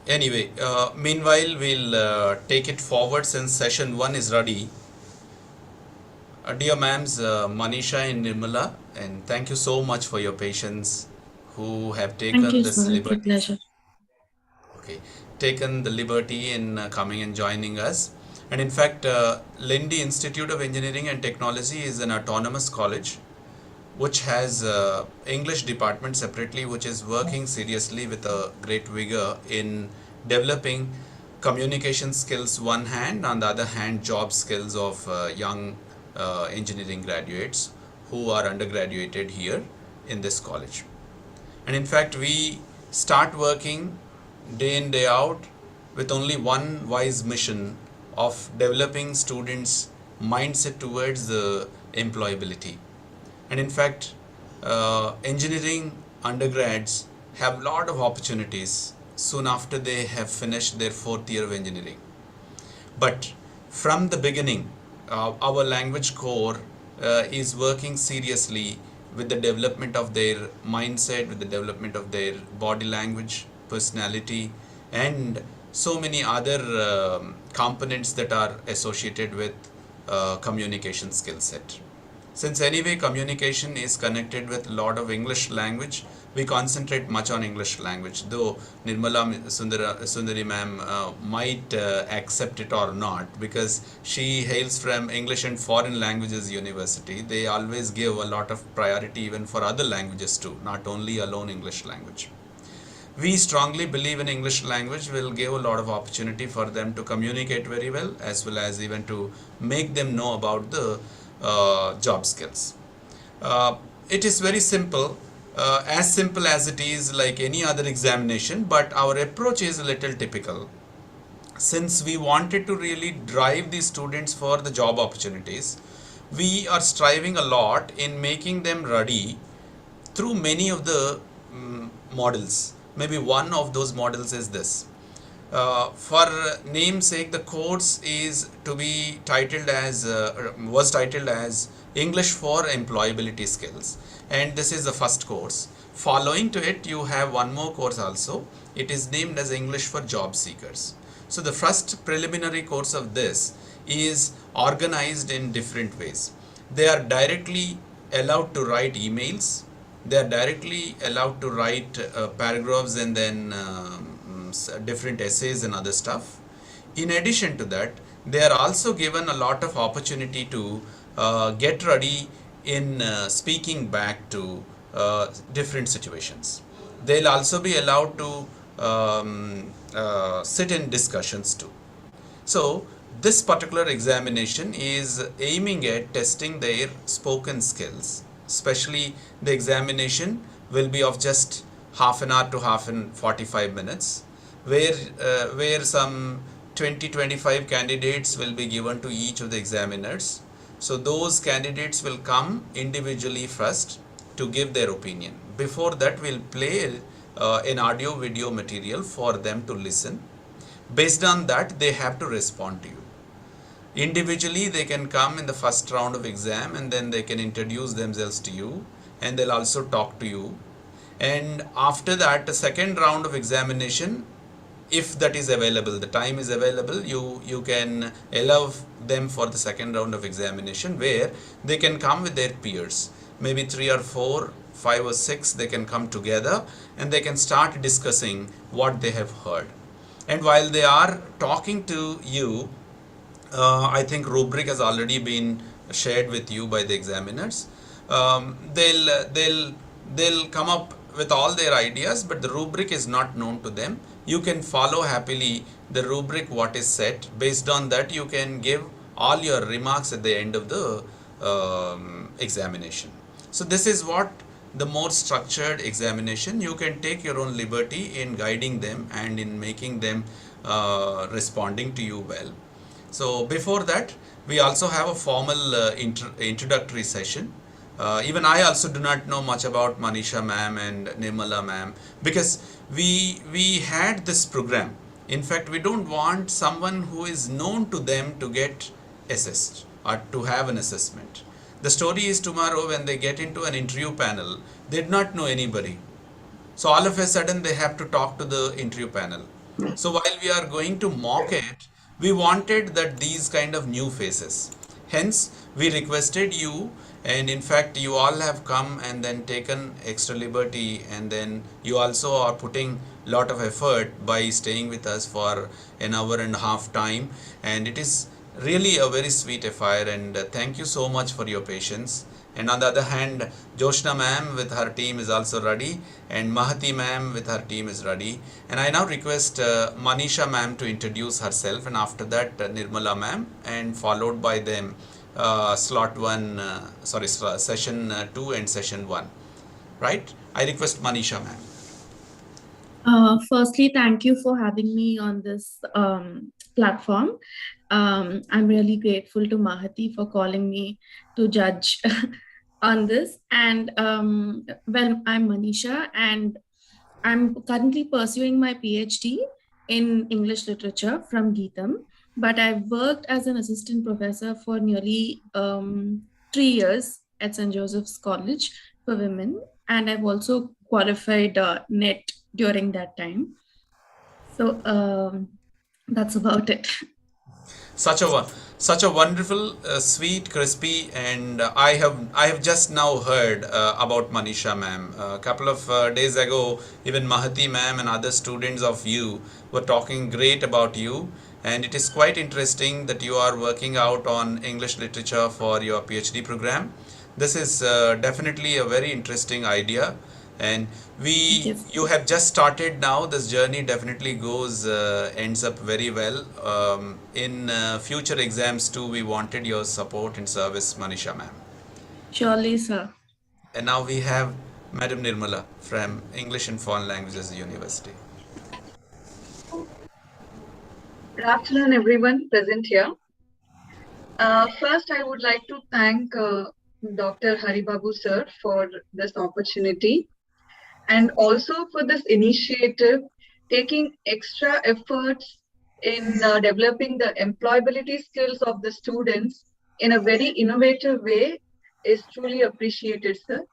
Anyway, meanwhile, we'll take it forward since session 1 is ready. Dear ma'ams, Manisha and Nirmala, and thank you so much for your patience who have Thank taken you, this sir. It's a liberty. pleasure. Okay, taken the liberty in coming and joining us. And in fact, Lindy Institute of Engineering and Technology is an autonomous college which has English department separately, which is working seriously with a great vigor in developing communication skills one hand, on the other hand job skills of young engineering graduates who are undergraduated here in this college. And in fact, we start working day in, day out with only one wise mission of developing students' mindset towards the employability. And in fact, engineering undergrads have a lot of opportunities soon after they have finished their fourth year of engineering. But from the beginning, our language core is working seriously with the development of their mindset, with the development of their body language, personality, and so many other components that are associated with communication skill set. Since anyway communication is connected with a lot of English language, we concentrate much on English language. Though Sundari ma'am might accept it or not, because she hails from English and Foreign Languages University. They always give a lot of priority even for other languages too, not only alone English language. We strongly believe in English language will give a lot of opportunity for them to communicate very well as even to make them know about the job skills. It is very simple as it is like any other examination, but our approach is a little typical. Since we wanted to really drive the students for the job opportunities, we are striving a lot in making them ready through many of the models. Maybe one of those models is this. For namesake, the course is to be titled as was titled as English for Employability Skills, and this is the first course. Following to it, you have one more course also. It is named as English for Job Seekers. So the first preliminary course of this is organized in different ways. They are directly allowed to write emails. They are directly allowed to write paragraphs and then different essays and other stuff. In addition to that, they are also given a lot of opportunity to get ready in speaking back to different situations. They'll also be allowed to sit in discussions too. So this particular examination is aiming at testing their spoken skills. Especially the examination will be of just half an hour to half an 45 minutes, where some 20-25 candidates will be given to each of the examiners. So those candidates will come individually first to give their opinion. Before that, we'll play an audio video material for them to listen. Based on that, they have to respond to you. Individually, they can come in the first round of exam and then they can introduce themselves to you and they'll also talk to you. And after that, the second round of examination, if that is available, the time is available, you can allow them for the second round of examination where they can come with their peers. Maybe 3 or 4, 5 or 6, they can come together and they can start discussing what they have heard. And while they are talking to you, I think rubric has already been shared with you by the examiners. They'll come up with all their ideas, but the rubric is not known to them. You can follow happily the rubric what is set. Based on that, you can give all your remarks at the end of the examination. So this is what the more structured examination, you can take your own liberty in guiding them and in making them responding to you well. So before that, we also have a formal introductory session. Even I also do not know much about Manisha ma'am and Nirmala ma'am, because we had this program. In fact, we don't want someone who is known to them to get assessed or to have an assessment. The story is tomorrow when they get into an interview panel, they did not know anybody. So all of a sudden they have to talk to the interview panel. So while we are going to mock it, we wanted that these kind of new faces. Hence, we requested you, and in fact, you all have come and then taken extra liberty, and then you also are putting lot of effort by staying with us for an hour and a half time, and it is really a very sweet affair, and thank you so much for your patience. And on the other hand, Joshna ma'am with her team is also ready, and Mahati ma'am with her team is ready. And I now request Manisha ma'am to introduce herself, and after that Nirmala ma'am, and followed by them session 2 and session 1. Right? I request Manisha ma'am. Firstly, thank you for having me on this platform. I'm really grateful to Mahati for calling me to judge on this. And well, I'm Manisha, and I'm currently pursuing my PhD in English literature from Geetham. But I've worked as an assistant professor for nearly 3 years at St. Joseph's College for Women, and I've also qualified NET during that time. So that's about it. Such a such a wonderful, sweet, crispy, and I have just now heard about Manisha ma'am. A couple of days ago, even Mahati ma'am and other students of you were talking great about you, and it is quite interesting that you are working out on English literature for your PhD program. This is definitely a very interesting idea, and we Yes. you have just started now. This journey definitely goes ends up very well. In future exams too, we wanted your support and service, Manisha ma'am. Surely, sir. And now we have Madam Nirmala from English and Foreign Languages University. Good afternoon, everyone present here. First, I would like to thank Dr. Haribabu sir for this opportunity and also for this initiative, taking extra efforts in developing the employability skills of the students in a very innovative way is truly appreciated, sir.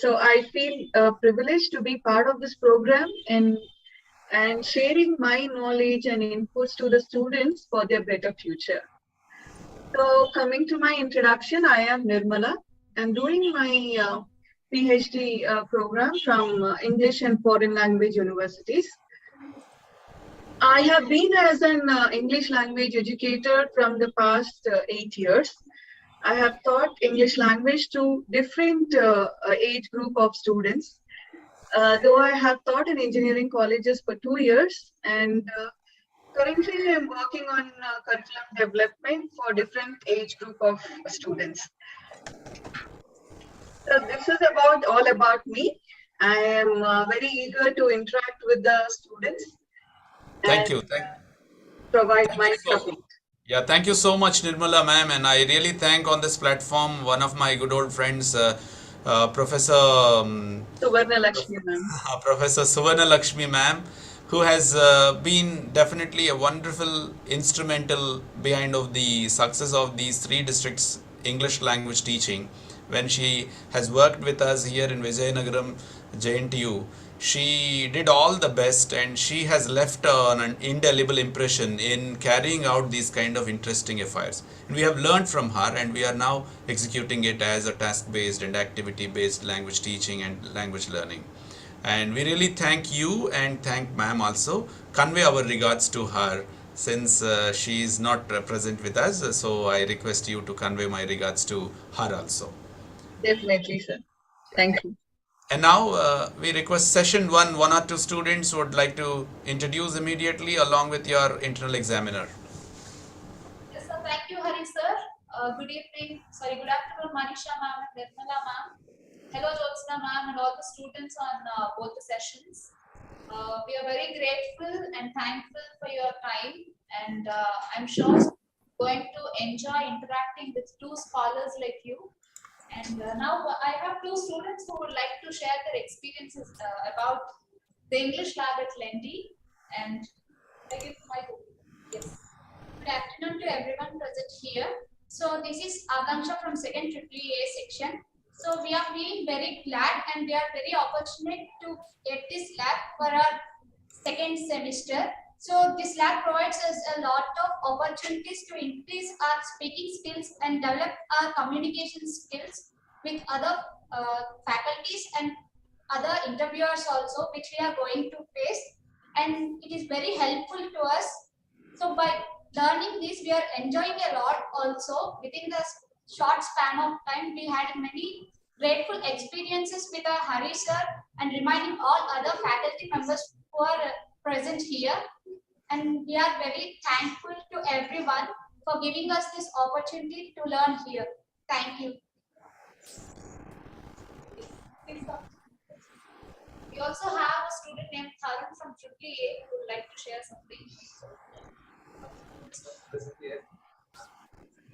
So I feel privileged to be part of this program and sharing my knowledge and inputs to the students for their better future. So coming to my introduction, I am Nirmala. I'm doing my PhD program from English and Foreign Language Universities. I have been as an English language educator from the past 8 years. I have taught English language to different age group of students. Though I have taught in engineering colleges for 2 years, and currently I'm working on curriculum development for different age group of students. So this is all about me. I am very eager to interact with the students Thank and you. provide Thank you my so. support. Yeah, thank you so much, Nirmala ma'am, and I really thank on this platform one of my good old friends, Professor Suvarna Lakshmi ma'am. Professor Suvarna Lakshmi ma'am, who has been definitely a wonderful instrumental behind of the success of these three districts English language teaching. When she has worked with us here in Vijayanagaram, JNTU, she did all the best, and she has left an indelible impression in carrying out these kind of interesting affairs. And we have learned from her, and we are now executing it as a task based and activity based language teaching and language learning. And we really thank you and thank ma'am also. Convey our regards to her since she is not present with us. So I request you to convey my regards to her also. Definitely, sir. Thank you. And now we request session 1, one or two students would like to introduce immediately along with your internal examiner. Yes, sir. Thank you, Hari sir. Good evening. Sorry, good afternoon, Manisha ma'am and Nirmala ma'am. hello Jyotsna ma'am and all the students on both the sessions. We are very grateful and thankful for your time, and I'm sure going to enjoy interacting with two scholars like you. And now I have two students who would like to share their experiences about the English lab at Lendi. And I give my yes. Good afternoon to everyone present here. So this is Akanksha from second EEE section. So we are feeling very glad and we are very fortunate to get this lab for our second semester. So this lab provides us a lot of opportunities to increase our speaking skills and develop our communication skills with other faculties and other interviewers also, which we are going to face. And it is very helpful to us. So by learning this, we are enjoying a lot also. Within the short span of time, we had many grateful experiences with our Hari sir and reminding all other faculty members who are present here. And we are very thankful to everyone for giving us this opportunity to learn here. Thank you. We also have a student named Tharun from EEE who would like to share something.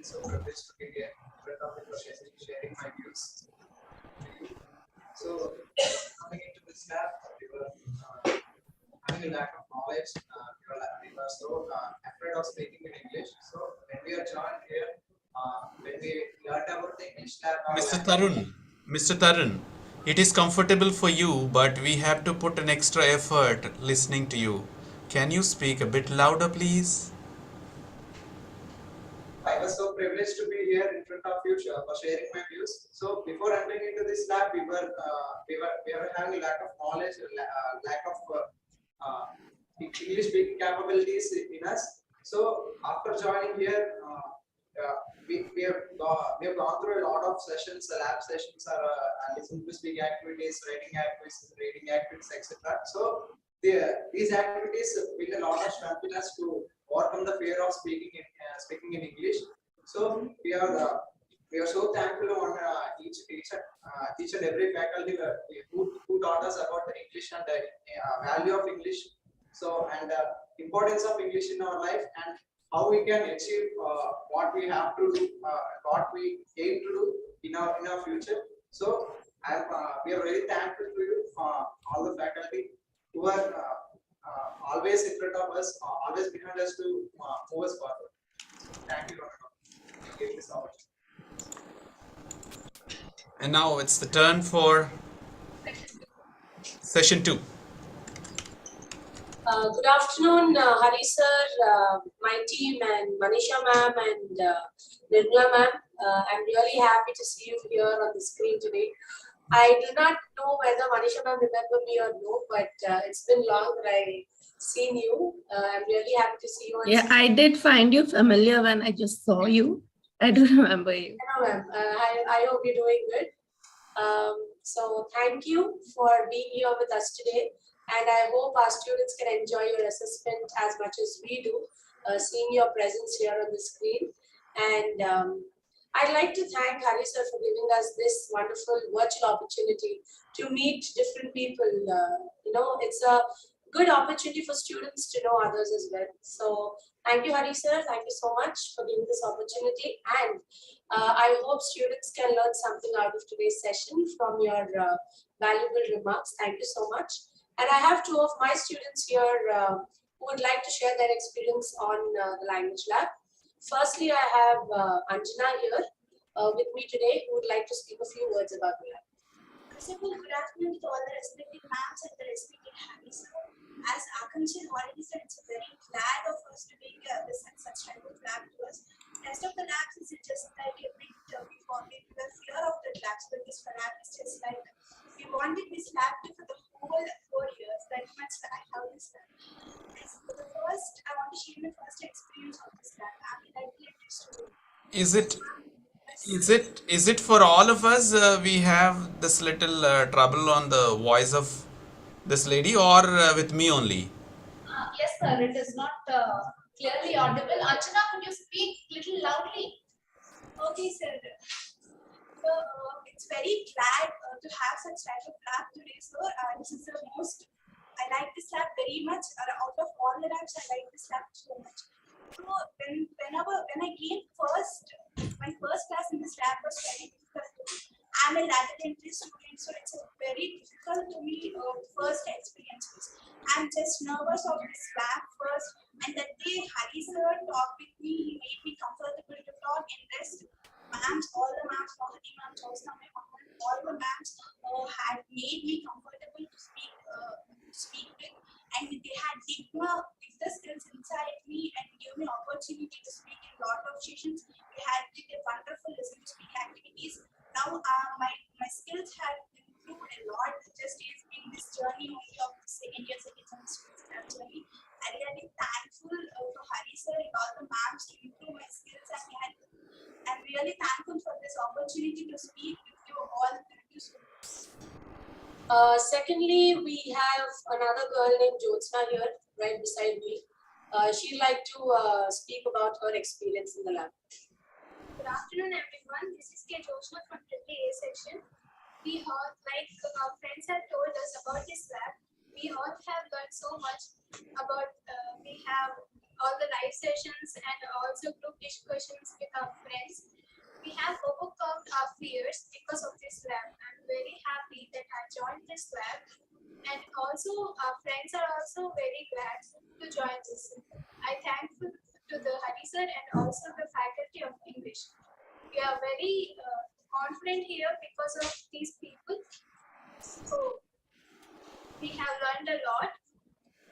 So privileged to be here in front of you, sharing my views. So coming into this lab, we were having a lack of knowledge. We were so afraid of speaking in English. So when we are joined here, when we learned about the English lab, Mr. Tarun, it is comfortable for you, but we have to put an extra effort listening to you. Can you speak a bit louder, please? I was so privileged to be here in front of you for sharing my views. So before entering into this lab, we were having a lack of knowledge, lack of English speaking capabilities in us. So after joining here, we have gone through a lot of sessions, lab sessions, or listening to speak activities, reading activities, etc. So these activities build a lot of strength in us to overcome the fear of speaking in English. So we are so thankful on each and every faculty who taught us about the English and the value of English. So and the importance of English in our life and how we can achieve what we have to do, what we aim to do in our future. So we are very thankful to you, all the faculty who are always in front of us, always behind us to move us forward. Thank you, Dr. Give this opportunity. And now it's the turn for session 2. Good afternoon, Hari sir, my team, and Manisha ma'am, and Nirmala ma'am. I'm really happy to see you here on the screen today. I do not know whether Manisha ma'am remember me or no, but it's been long that I've seen you. I'm really happy to see you. Yeah, I did find you familiar when I just saw you. I do remember you. Hello, ma'am. I hope you're doing good. So thank you for being here with us today. And I hope our students can enjoy your assessment as much as we do, seeing your presence here on the screen. And I'd like to thank Hari sir for giving us this wonderful virtual opportunity to meet different people. It's a good opportunity for students to know others as well. So thank you, Hari sir. Thank you so much for giving this opportunity. And I hope students can learn something out of today's session from your valuable remarks. Thank you so much. And I have two of my students here who would like to share their experience on the language lab. Firstly, I have Anjana here with me today who would like to speak a few words about the lab. Good afternoon to all the respected ma'ams and the respected Hari sir. As Akanksha already said, it's very glad of us to bring this such type of lab to us. Rest of the labs is just like a bit before we were fear of the labs, but this lab is just like we wanted this lab to for the whole 4 years. That much I have this lab. For the first, I want to share my first experience of this lab. I'm an IPA student. Is it for all of us? We have this little trouble on the voice of this lady, or with me only? Yes, sir. It is not clearly audible. Anjana, could you speak little loudly? Okay, sir. So it's very glad to have such type of lab today, sir. This is the most, I like this lab very much. Out of all the labs, I like this lab so much. So when I came my first class in this lab was very difficult. I'm a lateral entry student, so it's a very difficult to me first experience. I'm just nervous of this lab first, and that day Hari sir talked with me. He made me comfortable to talk and rest. Ma'ams, all the ma'ams, Mahati ma'am, Josna ma'am, all the ma'ams had made me comfortable to speak with, and they had dig the skills inside me and gave me opportunity to speak in a lot of sessions. We had did a wonderful listen to speak activities. Now my skills have improved a lot just in this journey only of the second semester journey. I'm really thankful to Hari sir and all the ma'ams to improve my skills, and I'm really thankful for this opportunity to speak with you all. Thank you so much. Secondly, we have another girl named Jyotsna here, right beside me. She'd like to speak about her experience in the lab. Good afternoon, everyone. This is K. Jyotsna from EEE section. We all, like our friends have told us about this lab, we all have learned so much about, we have all the live sessions and also group discussions with our friends. We have overcome our fears because of this lab. I'm very happy that I joined this lab, and also our friends are also very glad to join this. I thankful to the Hari sir and also the faculty of English. We are very confident here because of these people. So we have learned a lot,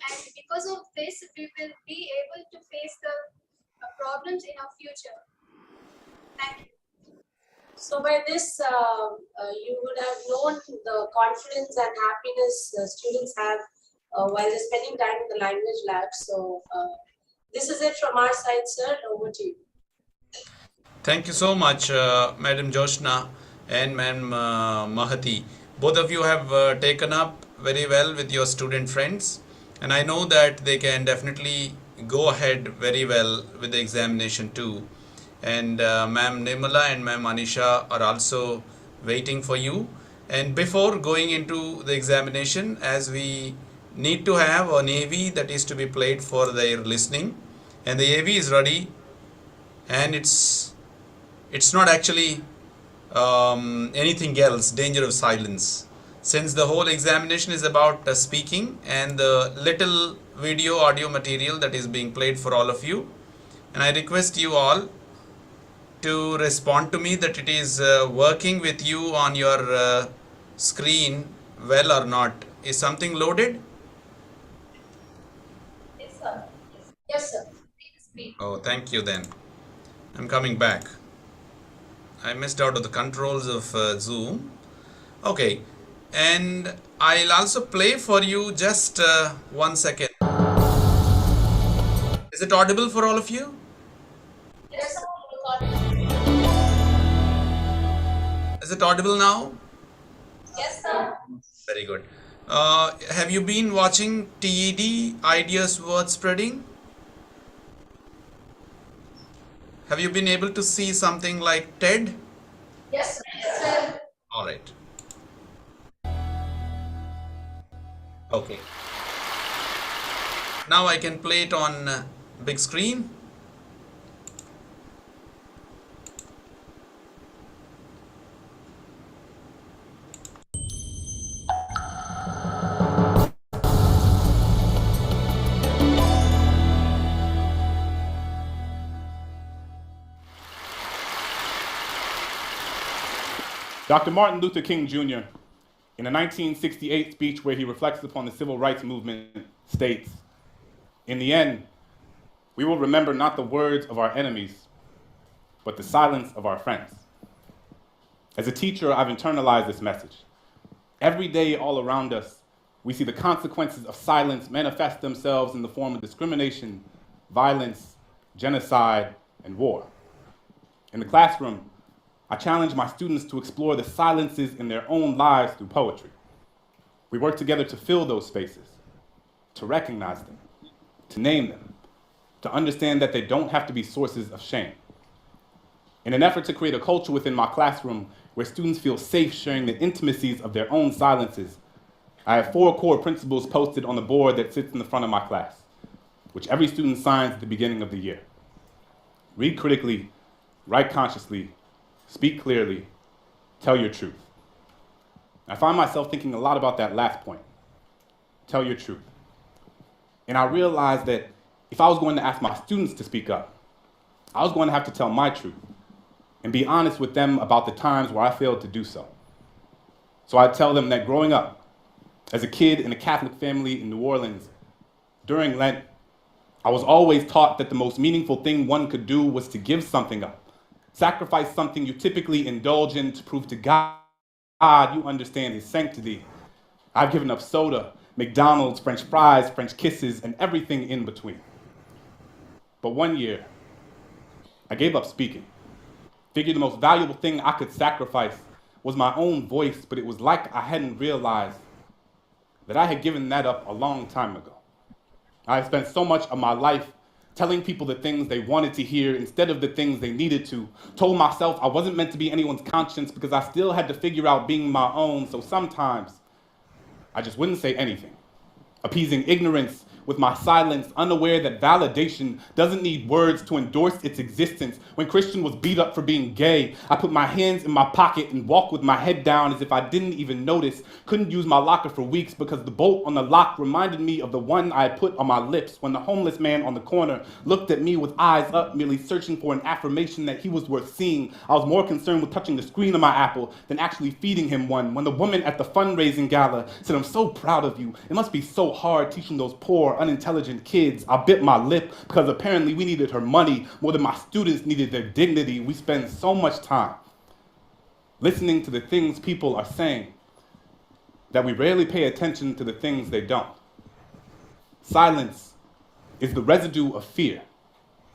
and because of this, we will be able to face the problems in our future. Thank you. So by this, you would have known the confidence and happiness students have while they're spending time in the language lab. So this is it from our side, sir. Over to you. Thank you so much, Madam Joshna and Madam Mahati. Both of you have taken up very well with your student friends, and I know that they can definitely go ahead very well with the examination too. And Ma'am Nirmala and Ma'am Anisha are also waiting for you. And before going into the examination, as we need to have an AV that is to be played for their listening, and the AV is ready, and it's not actually anything else, danger of silence, since the whole examination is about speaking and the little video audio material that is being played for all of you. And I request you all to respond to me that it is working with you on your screen well or not. Is something loaded? Yes, sir. Yes, sir. Oh, thank you then. I'm coming back. I missed out of the controls of Zoom. Okay, and I'll also play for you just 1 second. Is it audible for all of you? Yes, sir. Is it audible now? Yes, sir. Very good. Have you been watching TED, Ideas Worth Spreading? Have you been able to see something like TED? Yes, sir. All right. Okay. Now I can play it on big screen. Dr. Martin Luther King Jr., in a 1968 speech where he reflects upon the civil rights movement, states, "In the end, we will remember not the words of our enemies, but the silence of our friends." As a teacher, I've internalized this message. Every day, all around us, we see the consequences of silence manifest themselves in the form of discrimination, violence, genocide, and war. In the classroom, I challenge my students to explore the silences in their own lives through poetry. We work together to fill those spaces, to recognize them, to name them, to understand that they don't have to be sources of shame. In an effort to create a culture within my classroom where students feel safe sharing the intimacies of their own silences, I have 4 core principles posted on the board that sits in the front of my class, which every student signs at the beginning of the year. Read critically, write consciously, speak clearly, tell your truth. I find myself thinking a lot about that last point, tell your truth. And I realized that if I was going to ask my students to speak up, I was going to have to tell my truth and be honest with them about the times where I failed to do so. So I tell them that growing up, as a kid in a Catholic family in New Orleans, during Lent, I was always taught that the most meaningful thing one could do was to give something up, sacrifice something you typically indulge in to prove to God you understand his sanctity. I've given up soda, McDonald's, French fries, French kisses, and everything in between. But one year, I gave up speaking. Figured the most valuable thing I could sacrifice was my own voice, but it was like I hadn't realized that I had given that up a long time ago. I had spent so much of my life telling people the things they wanted to hear instead of the things they needed to. Told myself I wasn't meant to be anyone's conscience because I still had to figure out being my own, so sometimes I just wouldn't say anything, appeasing ignorance with my silence, unaware that validation doesn't need words to endorse its existence. When Christian was beat up for being gay, I put my hands in my pocket and walked with my head down as if I didn't even notice. Couldn't use my locker for weeks because the bolt on the lock reminded me of the one I had put on my lips when the homeless man on the corner looked at me with eyes up, merely searching for an affirmation that he was worth seeing. I was more concerned with touching the screen of my Apple than actually feeding him one. When the woman at the fundraising gala said, "I'm so proud of you. It must be so hard teaching those poor, unintelligent kids," I bit my lip because apparently we needed her money more than my students needed their dignity. We spend so much time listening to the things people are saying that we rarely pay attention to the things they don't. Silence is the residue of fear.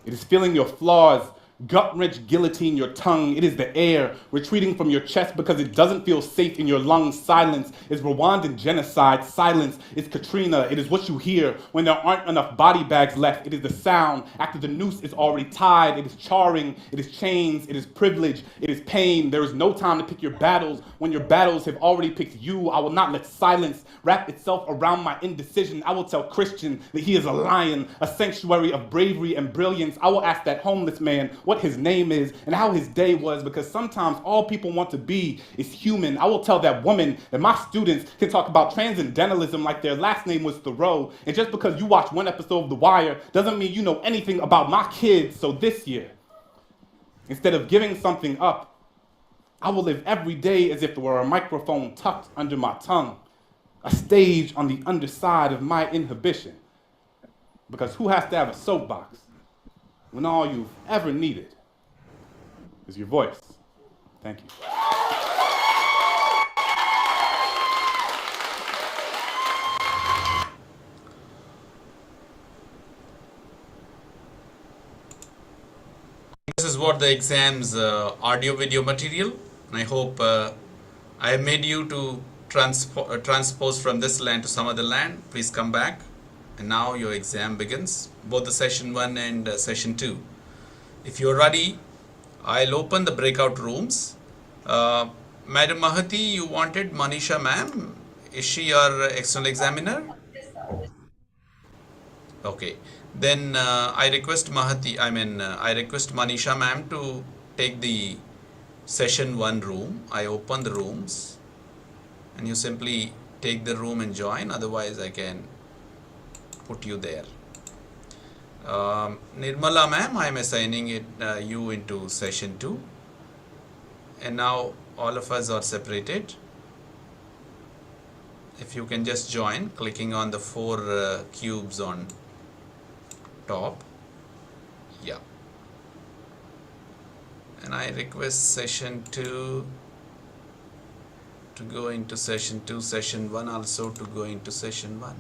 It is feeling your flaws gut-wrench guillotine your tongue. It is the air retreating from your chest because it doesn't feel safe in your lungs. Silence is Rwandan genocide. Silence is Katrina. It is what you hear when there aren't enough body bags left. It is the sound after the noose is already tied. It is charring. It is chains. It is privilege. It is pain. There is no time to pick your battles when your battles have already picked you. I will not let silence wrap itself around my indecision. I will tell Christian that he is a lion, a sanctuary of bravery and brilliance. I will ask that homeless man what his name is and how his day was, because sometimes all people want to be is human. I will tell that woman that my students can talk about transcendentalism like their last name was Thoreau, and just because you watch one episode of The Wire doesn't mean you know anything about my kids. So this year, instead of giving something up, I will live every day as if there were a microphone tucked under my tongue, a stage on the underside of my inhibition. Because who has to have a soapbox when all you've ever needed is your voice? Thank you. This is what the exam's audio video material. And I hope I have made you to transpose from this land to some other land. Please come back. And now your exam begins, both the session 1 and session 2. If you're ready, I'll open the breakout rooms. Madam Mahati, you wanted Manisha ma'am. Is she your external examiner? Okay. Then I request Manisha ma'am to take the session 1 room. I open the rooms and you simply take the room and join. Otherwise, I can put you there. Nirmala ma'am, I am assigning you into session 2. And now all of us are separated. If you can just join, clicking on the 4 cubes on top. Yeah. And I request session 2 to go into session 2, session 1 also to go into session 1.